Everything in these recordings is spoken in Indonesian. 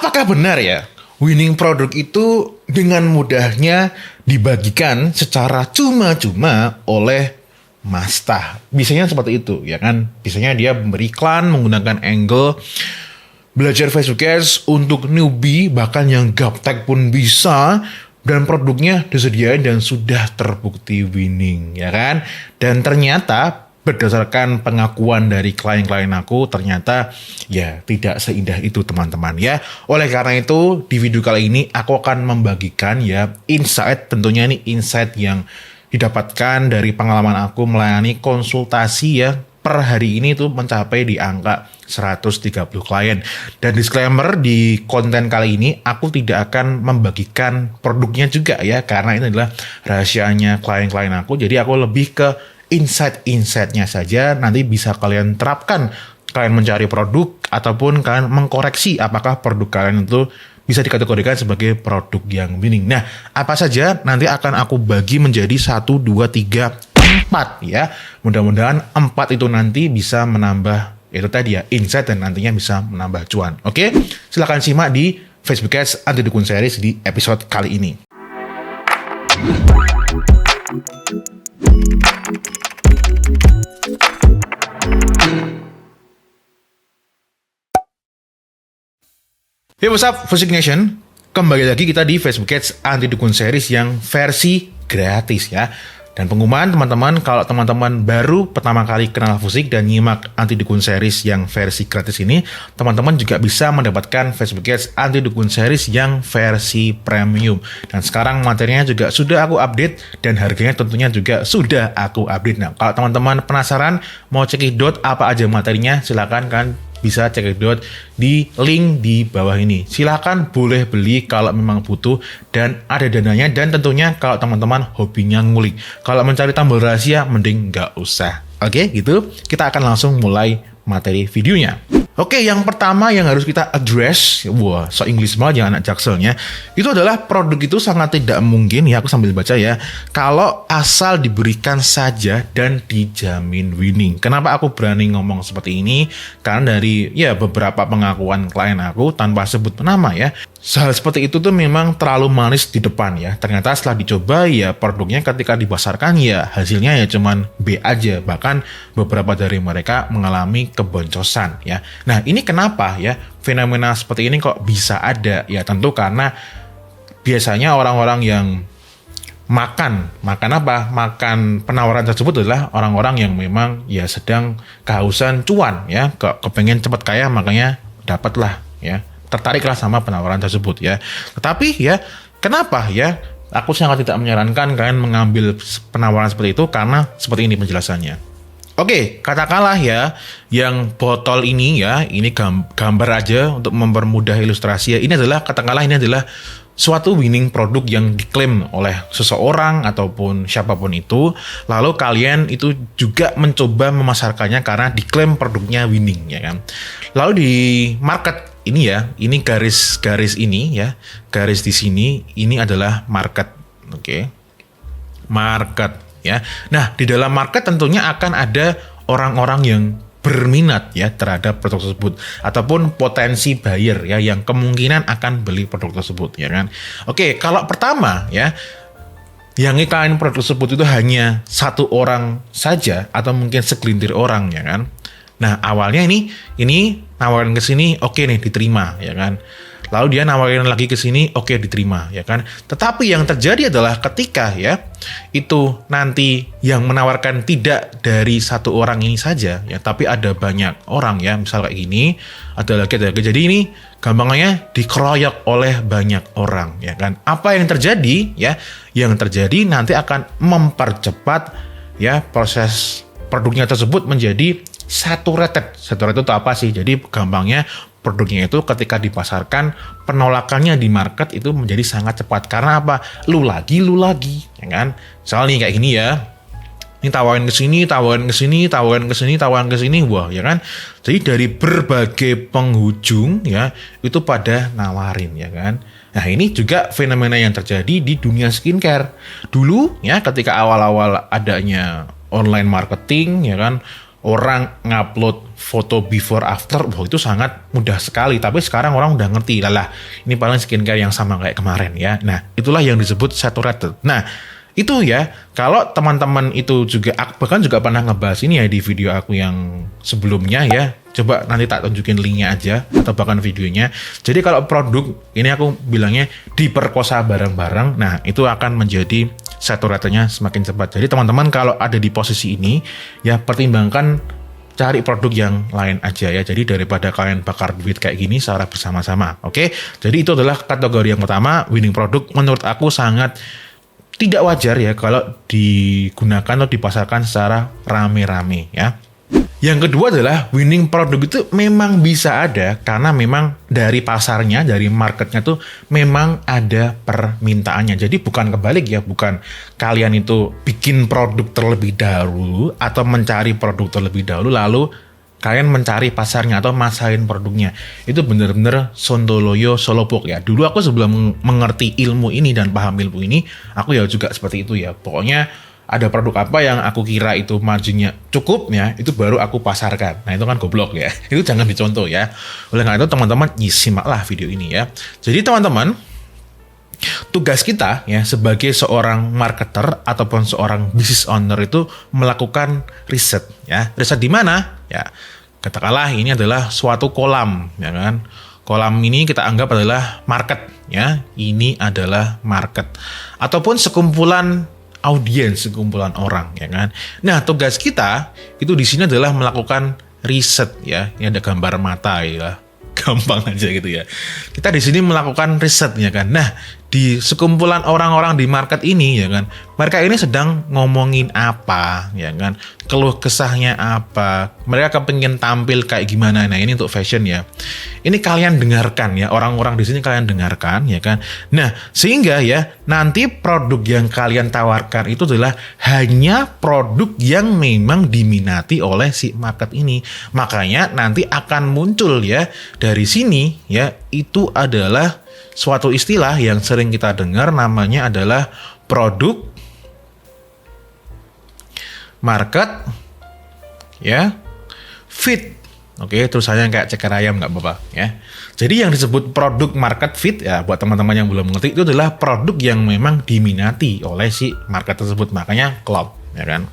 Apakah benar ya, winning produk itu dengan mudahnya dibagikan secara cuma-cuma oleh Mastah? Biasanya seperti itu, ya kan? Biasanya dia memberi iklan menggunakan angle belajar Facebook Ads untuk newbie, bahkan yang gaptek pun bisa, dan produknya disediain dan sudah terbukti winning, ya kan? Dan ternyata berdasarkan pengakuan dari klien-klien aku, ternyata ya tidak seindah itu teman-teman ya. Oleh karena itu di video kali ini aku akan membagikan ya insight, tentunya ini insight yang didapatkan dari pengalaman aku melayani konsultasi ya. Per hari ini tuh mencapai di angka 130 klien. Dan disclaimer, di konten kali ini aku tidak akan membagikan produknya juga ya, karena ini adalah rahasianya klien-klien aku. Jadi aku lebih ke insight-insightnya saja, nanti bisa kalian terapkan. Kalian mencari produk ataupun kalian mengkoreksi apakah produk kalian itu bisa dikategorikan sebagai produk yang winning. Nah, apa saja nanti akan aku bagi menjadi 1, 2, 3, 4 ya. Mudah-mudahan 4 itu nanti bisa menambah itu tadi ya, insight, dan nantinya bisa menambah cuan. Oke, silahkan simak di Facebook Ads Anti Dukun Series di episode kali ini. Hey, what's up, Fusik Nation? Kembali lagi kita di Facebook Ads Anti Dukun Series yang versi gratis ya. Dan pengumuman teman-teman, kalau teman-teman baru pertama kali kenal Fusik dan nyimak Anti Dukun Series yang versi gratis ini, teman-teman juga bisa mendapatkan Facebook Ads Anti Dukun Series yang versi premium. Dan sekarang materinya juga sudah aku update dan harganya tentunya juga sudah aku update. Nah, kalau teman-teman penasaran mau cekidot apa aja materinya, silakan kan bisa cekidot di link di bawah ini. Silakan boleh beli kalau memang butuh dan ada dananya, dan tentunya kalau teman-teman hobinya ngulik. Kalau mencari tambal rahasia mending nggak usah. Oke, gitu. Kita akan langsung mulai materi videonya. Oke, yang pertama yang harus kita address, wah, so Inggris banget ya anak jakselnya, itu adalah produk itu sangat tidak mungkin, ya aku sambil baca ya, kalau asal diberikan saja dan dijamin winning. Kenapa aku berani ngomong seperti ini? Karena dari ya beberapa pengakuan klien aku tanpa sebut nama ya, hal seperti itu tuh memang terlalu manis di depan ya. Ternyata setelah dicoba ya produknya ketika dipasarkan ya hasilnya ya cuman B aja. Bahkan beberapa dari mereka mengalami keboncosan ya. Nah, ini kenapa ya fenomena seperti ini kok bisa ada? Ya tentu karena biasanya orang-orang yang makan apa? Makan penawaran tersebut adalah orang-orang yang memang ya sedang kehausan cuan ya, kepengen cepat kaya, makanya dapatlah ya, tertariklah sama penawaran tersebut ya. Tetapi ya kenapa ya aku sangat tidak menyarankan kalian mengambil penawaran seperti itu, karena seperti ini penjelasannya. Oke, katakanlah ya, yang botol ini ya, ini gambar aja untuk mempermudah ilustrasi ya. Ini adalah, katakanlah ini adalah suatu winning produk yang diklaim oleh seseorang ataupun siapapun itu. Lalu kalian itu juga mencoba memasarkannya karena diklaim produknya winning ya kan. Lalu di market ini ya, ini garis ini ya, garis di sini, ini adalah market. Oke. Market. Ya. Nah, di dalam market tentunya akan ada orang-orang yang berminat ya terhadap produk tersebut, ataupun potensi buyer ya yang kemungkinan akan beli produk tersebut ya kan. Oke, kalau pertama ya yang iklan produk tersebut itu hanya satu orang saja atau mungkin segelintir orang ya kan. Nah, awalnya ini nawarin ke sini, oke nih diterima ya kan. Lalu dia nawarin lagi ke sini, oke diterima ya kan. Tetapi yang terjadi adalah ketika ya itu nanti yang menawarkan tidak dari satu orang ini saja ya, tapi ada banyak orang ya, misal kayak gini, ada lagi. Jadi ini gampangnya dikeroyok oleh banyak orang ya kan. Apa yang terjadi ya? Yang terjadi nanti akan mempercepat ya proses produknya tersebut menjadi saturated. Saturated itu apa sih? Jadi gampangnya produknya itu ketika dipasarkan, penolakannya di market itu menjadi sangat cepat. Karena apa? Lu lagi, ya kan? Soalnya kayak gini ya. Ini tawarin ke sini, tawarin ke sini, tawarin ke sini, tawarin ke sini, wah ya kan? Jadi dari berbagai penghujung ya, itu pada nawarin ya kan? Nah, ini juga fenomena yang terjadi di dunia skincare. Dulu ya ketika awal-awal adanya online marketing ya kan, orang ngupload foto before after, wah itu sangat mudah sekali. Tapi sekarang orang udah ngerti, lah ini paling skincare yang sama kayak kemarin ya. Nah, itulah yang disebut saturated. Nah, itu ya, kalau teman-teman itu juga, bahkan juga pernah ngebahas ini ya di video aku yang sebelumnya ya. Coba nanti tak tunjukin linknya aja, atau bahkan videonya. Jadi kalau produk, ini aku bilangnya diperkosa bareng-bareng, nah itu akan menjadi saturatednya semakin cepat. Jadi teman-teman kalau ada di posisi ini, ya pertimbangkan cari produk yang lain aja ya. Jadi daripada kalian bakar duit kayak gini secara bersama-sama. Oke, jadi itu adalah kategori yang pertama, winning product. Menurut aku sangat tidak wajar ya kalau digunakan atau dipasarkan secara rame-rame ya. Yang kedua adalah winning product itu memang bisa ada karena memang dari pasarnya, dari marketnya tuh memang ada permintaannya. Jadi bukan kebalik ya, bukan kalian itu bikin produk terlebih dahulu atau mencari produk terlebih dahulu lalu kalian mencari pasarnya atau masain produknya. Itu bener-bener sontoloyo solopok ya. Dulu aku sebelum mengerti ilmu ini dan paham ilmu ini, aku ya juga seperti itu ya. Pokoknya ada produk apa yang aku kira itu marginnya cukup ya, itu baru aku pasarkan. Nah itu kan goblok ya, itu jangan dicontoh ya. Oleh karena itu teman-teman simaklah video ini ya. Jadi teman-teman, tugas kita ya sebagai seorang marketer ataupun seorang business owner itu melakukan riset ya. Riset di mana? Ya katakanlah ini adalah suatu kolam ya kan. Kolam ini kita anggap adalah market ya. Ini adalah market ataupun sekumpulan audiens, sekumpulan orang ya kan. Nah, tugas kita itu di sini adalah melakukan riset ya. Ini ada gambar mata ya. Gampang aja gitu ya. Kita di sini melakukan riset ya kan. Nah, di sekumpulan orang-orang di market ini ya kan, mereka ini sedang ngomongin apa ya kan, keluh kesahnya apa, mereka kepingin tampil kayak gimana. Nah ini untuk fashion ya, ini kalian dengarkan ya, orang-orang di sini kalian dengarkan ya kan. Nah sehingga ya nanti produk yang kalian tawarkan itu adalah hanya produk yang memang diminati oleh si market ini. Makanya nanti akan muncul ya dari sini ya, itu adalah suatu istilah yang sering kita dengar, namanya adalah produk market ya fit. Oke, terusannya kayak ceker ayam nggak apa-apa ya. Jadi yang disebut produk market fit ya, buat teman-teman yang belum mengerti, itu adalah produk yang memang diminati oleh si market tersebut, makanya cloud ya kan.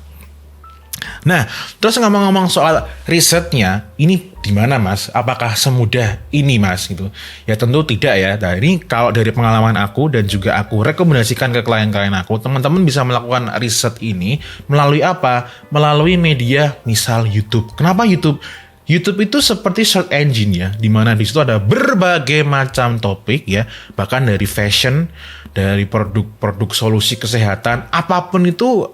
Nah, terus ngomong-ngomong soal risetnya, ini di mana Mas? Apakah semudah ini Mas gitu? Ya tentu tidak ya. Nah, ini kalau dari pengalaman aku dan juga aku rekomendasikan ke klien-klien aku, teman-teman bisa melakukan riset ini melalui apa? Melalui media misal YouTube. Kenapa YouTube? YouTube itu seperti search engine ya, di mana di situ ada berbagai macam topik ya, bahkan dari fashion, dari produk-produk solusi kesehatan, apapun itu.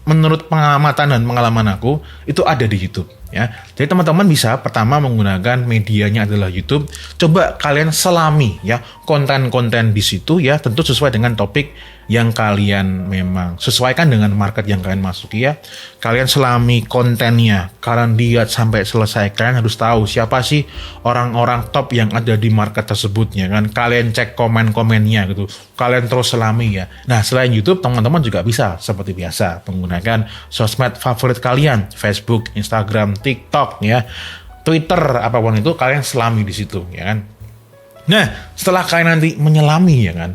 Menurut pengamatan dan pengalaman aku itu ada di YouTube ya. Jadi teman-teman bisa pertama menggunakan medianya adalah YouTube. Coba kalian selami ya konten-konten di situ ya, tentu sesuai dengan topik yang kalian memang sesuaikan dengan market yang kalian masuki ya. Kalian selami kontennya, kalian lihat sampai selesai. Kalian harus tahu siapa sih orang-orang top yang ada di market tersebut ya kan. Kalian cek komen-komennya gitu. Kalian terus selami ya. Nah, selain YouTube, teman-teman juga bisa seperti biasa menggunakan sosmed favorit kalian, Facebook, Instagram, TikTok ya, Twitter, apapun itu kalian selami di situ ya kan. Nah, setelah kalian nanti menyelami ya kan,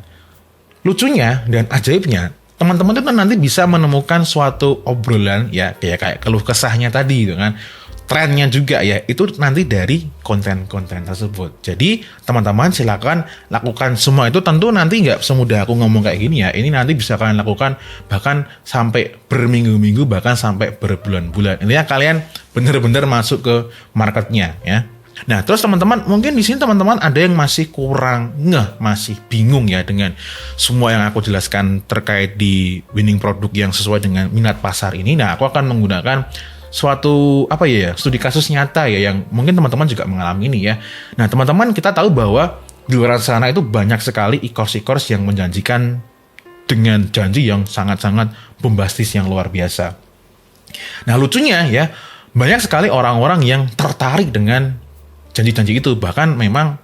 lucunya dan ajaibnya, teman-teman itu nanti bisa menemukan suatu obrolan ya, kayak keluh kesahnya tadi gitu kan. Trennya juga ya, itu nanti dari konten-konten tersebut. Jadi teman-teman silakan lakukan semua itu. Tentu nanti nggak semudah aku ngomong kayak gini ya. Ini nanti bisa kalian lakukan bahkan sampai berminggu-minggu, bahkan sampai berbulan-bulan. Intinya kalian benar-benar masuk ke marketnya ya. Nah, terus teman-teman, mungkin di sini teman-teman ada yang masih kurang masih bingung ya dengan semua yang aku jelaskan terkait di winning produk yang sesuai dengan minat pasar ini. Nah, aku akan menggunakan suatu studi kasus nyata ya yang mungkin teman-teman juga mengalami ini ya. Nah, teman-teman, kita tahu bahwa di luar sana itu banyak sekali e-course yang menjanjikan dengan janji yang sangat-sangat bombastis yang luar biasa. Nah, lucunya ya, banyak sekali orang-orang yang tertarik dengan janji-janji itu, bahkan memang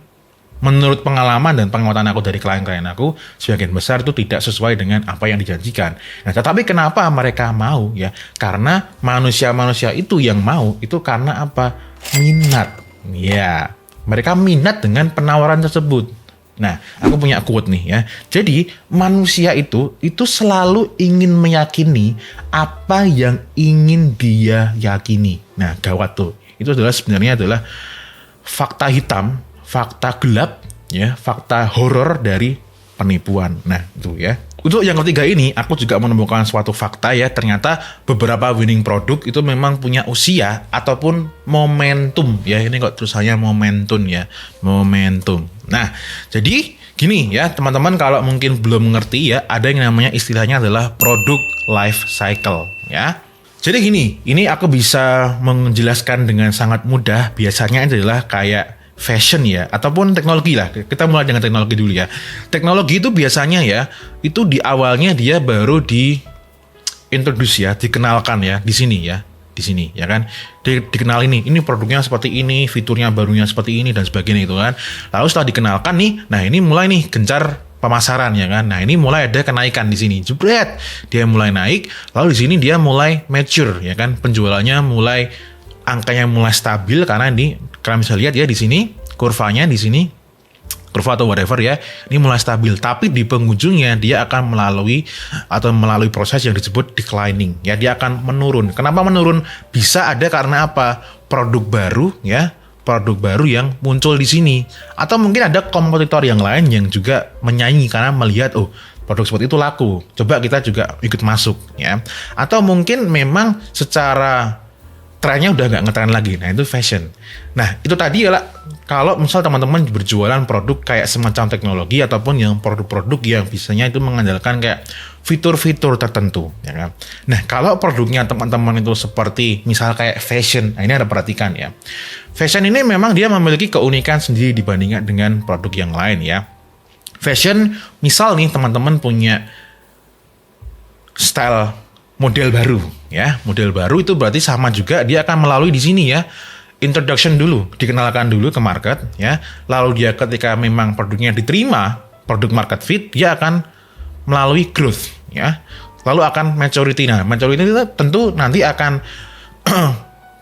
menurut pengalaman dan pengamatan aku dari klien-klien aku, sebagian besar itu tidak sesuai dengan apa yang dijanjikan. Nah, tetapi kenapa mereka mau ya? Karena manusia-manusia itu yang mau itu karena apa? Minat. Ya, mereka minat dengan penawaran tersebut. Nah, aku punya quote nih ya. Jadi, manusia itu selalu ingin meyakini apa yang ingin dia yakini. Nah, gawat tuh. Itu sebenarnya adalah fakta hitam, fakta gelap, ya, fakta horor dari penipuan. Nah, itu ya. Untuk yang ketiga ini, aku juga menemukan suatu fakta ya, ternyata beberapa winning produk itu memang punya usia ataupun momentum ya. Ini kok tulisannya momentum ya, momentum. Nah, jadi gini ya, teman-teman kalau mungkin belum mengerti ya, ada yang namanya istilahnya adalah product life cycle ya. Jadi gini, ini aku bisa menjelaskan dengan sangat mudah. Biasanya adalah kayak fashion ya, ataupun teknologi lah. Kita mulai dengan teknologi dulu ya. Teknologi itu biasanya ya, itu di awalnya dia baru introduce ya, dikenalkan ya, di sini ya kan. Dikenal ini produknya seperti ini, fiturnya barunya seperti ini dan sebagainya itu kan. Lalu setelah dikenalkan nih, nah ini mulai nih gencar pemasaran ya kan. Nah, ini mulai ada kenaikan di sini. Jebret, dia mulai naik, lalu di sini dia mulai mature ya kan. Penjualannya mulai angkanya mulai stabil karena ini kalian bisa lihat ya di sini kurvanya di sini kurva atau whatever ya, ini mulai stabil, tapi di penghujungnya dia akan melalui proses yang disebut declining ya, dia akan menurun. Kenapa menurun? Bisa ada karena apa? Produk baru yang muncul di sini, atau mungkin ada kompetitor yang lain yang juga menyaingi karena melihat produk seperti itu laku, coba kita juga ikut masuk ya. Atau mungkin memang secara trennya udah nggak ngetren lagi. Nah, itu fashion. Nah, itu tadi ya, kalau misal teman-teman berjualan produk kayak semacam teknologi ataupun yang produk-produk yang biasanya itu mengandalkan kayak fitur-fitur tertentu, ya kan. Nah, kalau produknya teman-teman itu seperti misal kayak fashion, nah ini ada perhatikan ya. Fashion ini memang dia memiliki keunikan sendiri dibandingkan dengan produk yang lain ya. Fashion, misal nih teman-teman punya style model baru ya, model baru itu berarti sama juga dia akan melalui di sini ya, introduction dulu, dikenalkan dulu ke market ya, lalu dia ketika memang produknya diterima, produk market fit, dia akan melalui growth ya, lalu akan maturity. Nah, maturity itu tentu nanti akan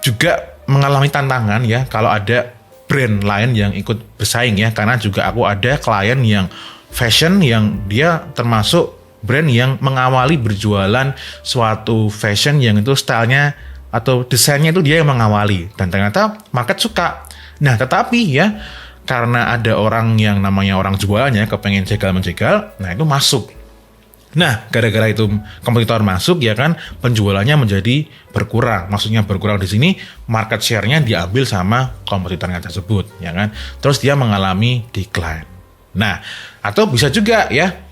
juga mengalami tantangan ya kalau ada brand lain yang ikut bersaing ya, karena juga aku ada klien yang fashion yang dia termasuk brand yang mengawali berjualan suatu fashion yang itu stylenya atau desainnya itu dia yang mengawali dan ternyata market suka. Nah, tetapi ya karena ada orang yang namanya orang jualannya kepengen jegal-menjegal, nah itu masuk. Nah, gara-gara itu kompetitor masuk ya kan, penjualannya menjadi berkurang. Maksudnya berkurang di sini market share-nya diambil sama kompetitornya tersebut ya kan. Terus dia mengalami decline. Nah, atau bisa juga ya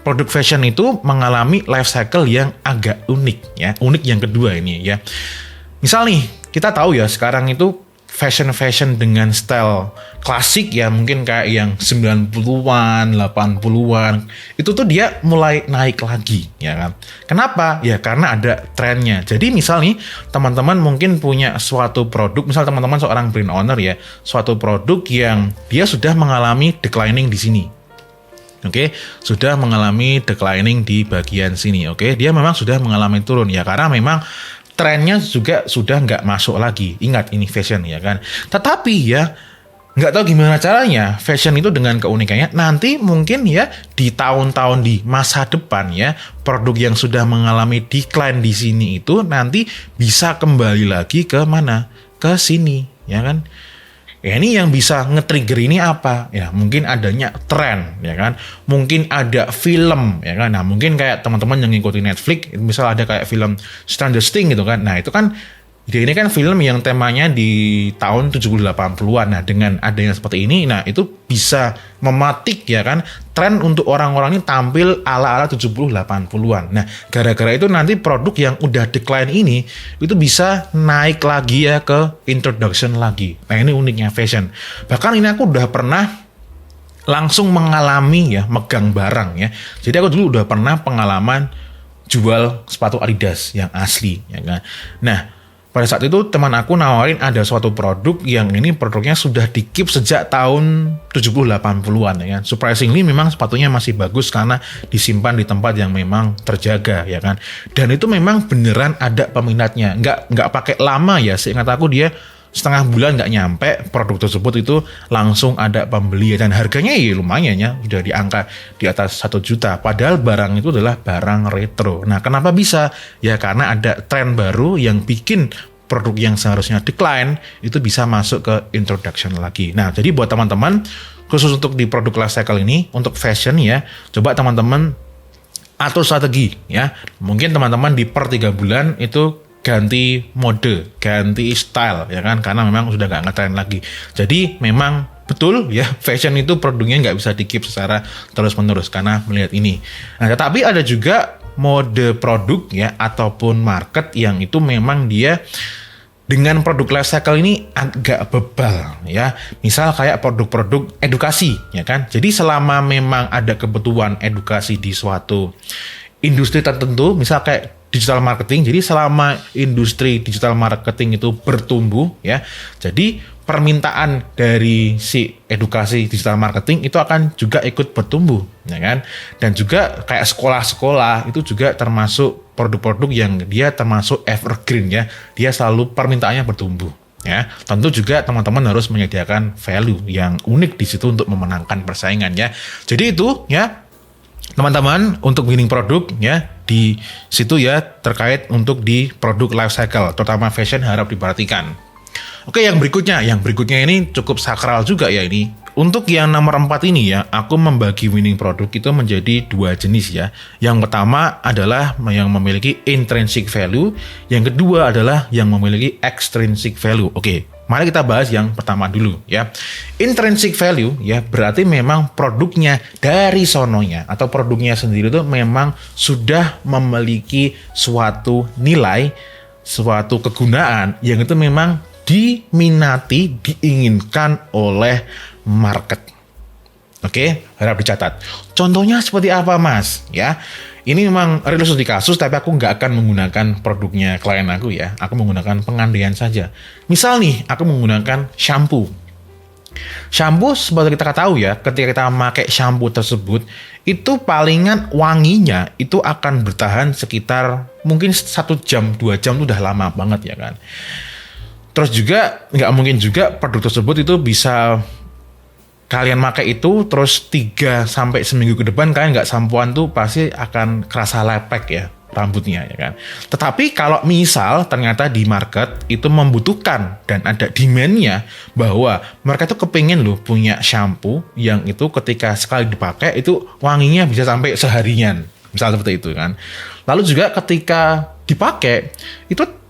produk fashion itu mengalami life cycle yang agak unik ya. Unik yang kedua ini ya. Misal nih, kita tahu ya sekarang itu fashion dengan style klasik ya, mungkin kayak yang 90-an, 80-an. Itu tuh dia mulai naik lagi ya kan. Kenapa? Ya karena ada trennya. Jadi misal nih, teman-teman mungkin punya suatu produk, misal teman-teman seorang brand owner ya, suatu produk yang dia sudah mengalami declining di sini. Oke, sudah mengalami declining di bagian sini. Oke, dia memang sudah mengalami turun ya, karena memang trennya juga sudah nggak masuk lagi. Ingat ini fashion ya kan. Tetapi ya nggak tahu gimana caranya fashion itu dengan keunikannya nanti mungkin ya di tahun-tahun di masa depan ya, produk yang sudah mengalami decline di sini itu nanti bisa kembali lagi ke mana? Ke sini ya kan. Ya, ini yang bisa nge-trigger ini apa? Ya, mungkin adanya tren, ya kan? Mungkin ada film, ya kan? Nah, mungkin kayak teman-teman yang ngikutin Netflix, misal ada kayak film Stranger Things gitu kan. Nah, itu kan ini kan film yang temanya di tahun 70-80-an. Nah, dengan adanya seperti ini, nah itu bisa mematik ya kan tren untuk orang-orang ini tampil ala-ala 70-80-an. Nah, gara-gara itu nanti produk yang udah decline ini itu bisa naik lagi ya ke introduction lagi. Nah, ini uniknya fashion. Bahkan ini aku udah pernah langsung mengalami ya megang barang ya. Jadi aku dulu udah pernah pengalaman jual sepatu Adidas yang asli ya kan. Nah, pada saat itu teman aku nawarin ada suatu produk yang ini produknya sudah di-keep sejak tahun 70-80-an ya kan. Surprisingly memang sepatunya masih bagus karena disimpan di tempat yang memang terjaga ya kan. Dan itu memang beneran ada peminatnya. Nggak pakai lama ya, seingat aku dia setengah bulan nggak nyampe produk tersebut itu langsung ada pembeli, dan harganya ya lumayan ya, udah di angka di atas 1 juta, padahal barang itu adalah barang retro. Nah kenapa bisa? Ya karena ada tren baru yang bikin produk yang seharusnya decline itu bisa masuk ke introduction lagi. Nah jadi buat teman-teman khusus untuk di produk life cycle ini untuk fashion ya, coba teman-teman atur strategi ya. Mungkin teman-teman di per 3 bulan itu ganti mode, ganti style ya kan, karena memang sudah nggak ngetren lagi. Jadi memang betul ya, fashion itu produknya nggak bisa di-keep secara terus-menerus karena melihat ini. Nah tetapi ada juga mode produk ya ataupun market yang itu memang dia dengan produk life cycle ini agak bebal ya. Misal kayak produk-produk edukasi ya kan. Jadi selama memang ada kebutuhan edukasi di suatu industri tertentu, misal kayak digital marketing. Jadi selama industri digital marketing itu bertumbuh ya, jadi permintaan dari si edukasi digital marketing itu akan juga ikut bertumbuh ya kan. Dan juga kayak sekolah-sekolah itu juga termasuk produk-produk yang dia termasuk evergreen ya, dia selalu permintaannya bertumbuh ya. Tentu juga teman-teman harus menyediakan value yang unik di situ untuk memenangkan persaingan ya. Jadi itu ya teman-teman untuk winning produk ya di situ ya, terkait untuk di produk life cycle terutama fashion harap diperhatikan. Oke, yang berikutnya ini cukup sakral juga ya ini. Untuk yang nomor 4 ini ya, aku membagi winning produk itu menjadi 2 jenis ya. Yang pertama adalah yang memiliki intrinsic value, yang kedua adalah yang memiliki extrinsic value. Oke, mari kita bahas yang pertama dulu ya. Intrinsic value ya berarti memang produknya dari sononya atau produknya sendiri itu memang sudah memiliki suatu nilai, suatu kegunaan yang itu memang diminati, diinginkan oleh market. Oke, harap dicatat. Contohnya seperti apa mas? Ya, ini memang real studi kasus, tapi aku nggak akan menggunakan produknya klien aku ya. Aku menggunakan pengandaian saja. Misal nih, aku menggunakan shampoo. Shampoo seperti kita tahu ya, ketika kita memakai shampoo tersebut, itu palingan wanginya itu akan bertahan sekitar mungkin 1 jam, 2 jam itu udah lama banget ya kan. Terus juga nggak mungkin juga produk tersebut itu bisa kalian pakai itu terus 3 sampai seminggu ke depan kalian nggak sampoan tuh pasti akan kerasa lepek ya rambutnya ya kan. Tetapi kalau misal ternyata di market itu membutuhkan dan ada demand-nya bahwa mereka tuh kepengen loh punya shampoo yang itu ketika sekali dipakai itu wanginya bisa sampai seharian, misal seperti itu kan. Lalu juga ketika dipakai itu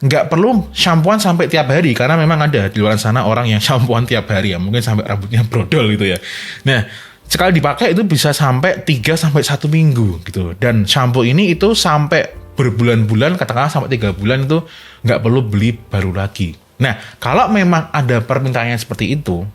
nggak perlu shampooan sampai tiap hari, karena memang ada di luar sana orang yang shampooan tiap hari ya, mungkin sampai rambutnya brodol gitu ya. Nah, sekali dipakai itu bisa sampai 3 sampai 1 minggu gitu. Dan shampoo ini itu sampai berbulan-bulan, katakanlah sampai 3 bulan itu nggak perlu beli baru lagi. Nah, kalau memang ada permintaannya seperti itu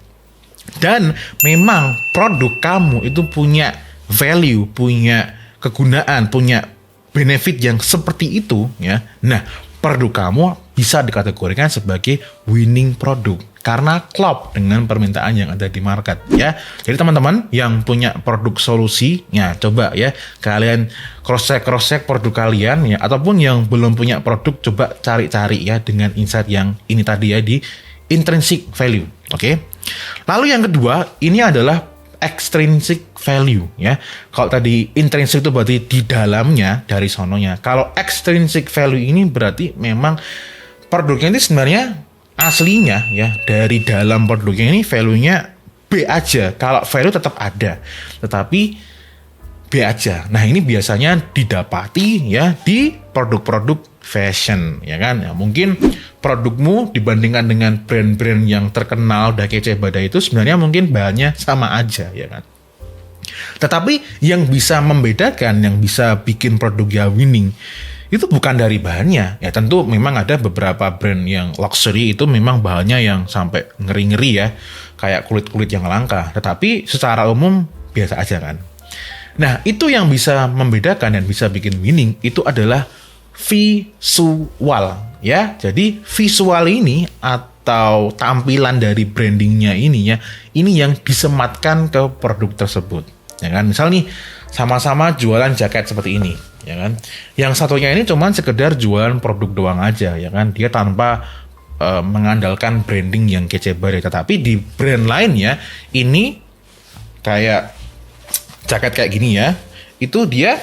dan memang produk kamu itu punya value, punya kegunaan, punya benefit yang seperti itu ya. Nah, produk kamu bisa dikategorikan sebagai winning produk karena klop dengan permintaan yang ada di market ya. Jadi teman-teman yang punya produk solusi ya, coba ya kalian cross check produk kalian ya, ataupun yang belum punya produk coba cari-cari ya dengan insight yang ini tadi ya di intrinsic value. Oke. Lalu yang kedua ini adalah extrinsic value ya. Kalau tadi intrinsic itu berarti di dalamnya dari sononya. Kalau extrinsic value ini berarti memang produknya ini sebenarnya aslinya ya dari dalam produknya ini value-nya B aja. Kalau value tetap ada, tetapi B aja. Nah, ini biasanya didapati ya di produk-produk fashion ya kan. Ya, mungkin produkmu dibandingkan dengan brand-brand yang terkenal udah kece badai itu sebenarnya mungkin bahannya sama aja ya kan. Tetapi yang bisa membedakan, yang bisa bikin produknya winning itu bukan dari bahannya. Ya tentu memang ada beberapa brand yang luxury itu memang bahannya yang sampai ngeri-ngeri ya, kayak kulit-kulit yang langka. Tetapi secara umum biasa aja kan. Nah, itu yang bisa membedakan dan bisa bikin winning itu adalah visual ya. Jadi visual ini atau tampilan dari brandingnya ini ya, ini yang disematkan ke produk tersebut. Ya kan, misal nih sama-sama jualan jaket seperti ini, ya kan. Yang satunya ini cuman sekedar jualan produk doang aja, ya kan. Dia tanpa mengandalkan branding yang kece banget. Tetapi di brand lainnya ini kayak jaket kayak gini ya, itu dia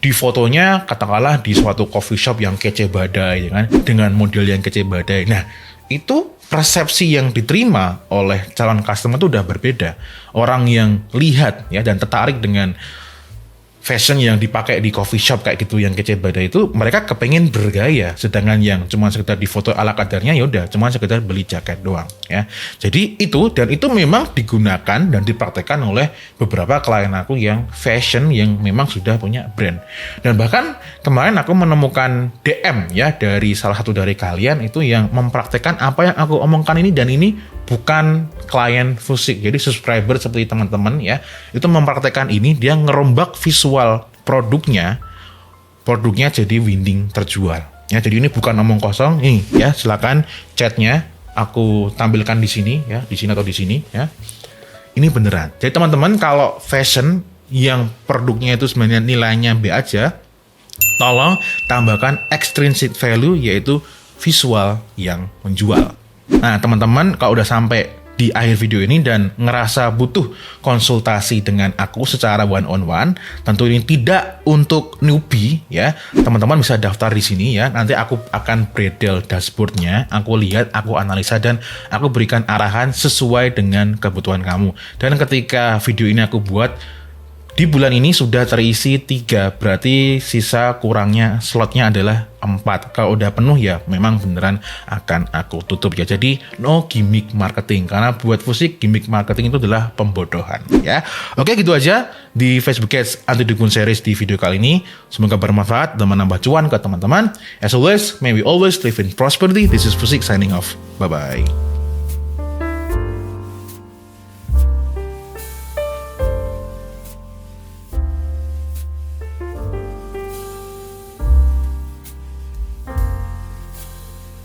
di fotonya katakanlah di suatu coffee shop yang kece badai, ya kan, dengan model yang kece badai. Nah, itu persepsi yang diterima oleh calon customer itu udah berbeda. Orang yang lihat ya dan tertarik dengan fashion yang dipakai di coffee shop kayak gitu yang kece badai itu, mereka kepengen bergaya, sedangkan yang cuma sekedar di foto ala kadarnya ya udah cuma sekedar beli jaket doang ya. Jadi itu, dan itu memang digunakan dan dipraktekkan oleh beberapa klien aku yang fashion yang memang sudah punya brand. Dan bahkan kemarin aku menemukan DM ya dari salah satu dari kalian itu yang mempraktekkan apa yang aku omongkan ini, dan ini bukan klien Fusik, jadi subscriber seperti teman-teman ya, itu mempraktekkan ini, dia ngerombak visual produknya jadi winding terjual ya. Jadi ini bukan omong kosong nih ya, silakan chatnya aku tampilkan di sini ya, di sini atau di sini ya, ini beneran. Jadi teman-teman kalau fashion yang produknya itu sebenarnya nilainya B aja, tolong tambahkan extrinsic value, yaitu visual yang menjual. Nah teman-teman, kalau udah sampai di akhir video ini dan ngerasa butuh konsultasi dengan aku secara one on one, tentu ini tidak untuk newbie ya, teman-teman bisa daftar di sini ya. Nanti aku akan bredel dashboardnya, aku lihat, aku analisa, dan aku berikan arahan sesuai dengan kebutuhan kamu. Dan ketika video ini aku buat di bulan ini sudah terisi 3, berarti sisa kurangnya slotnya adalah 4. Kalau udah penuh ya memang beneran akan aku tutup ya. Jadi no gimmick marketing, karena buat Fusik gimmick marketing itu adalah pembodohan ya. Oke, gitu aja di Facebook Ads Anti Dukun Series di video kali ini. Semoga bermanfaat dan menambah cuan ke teman-teman. As always, may we always live in prosperity. This is Fusik signing off. Bye bye.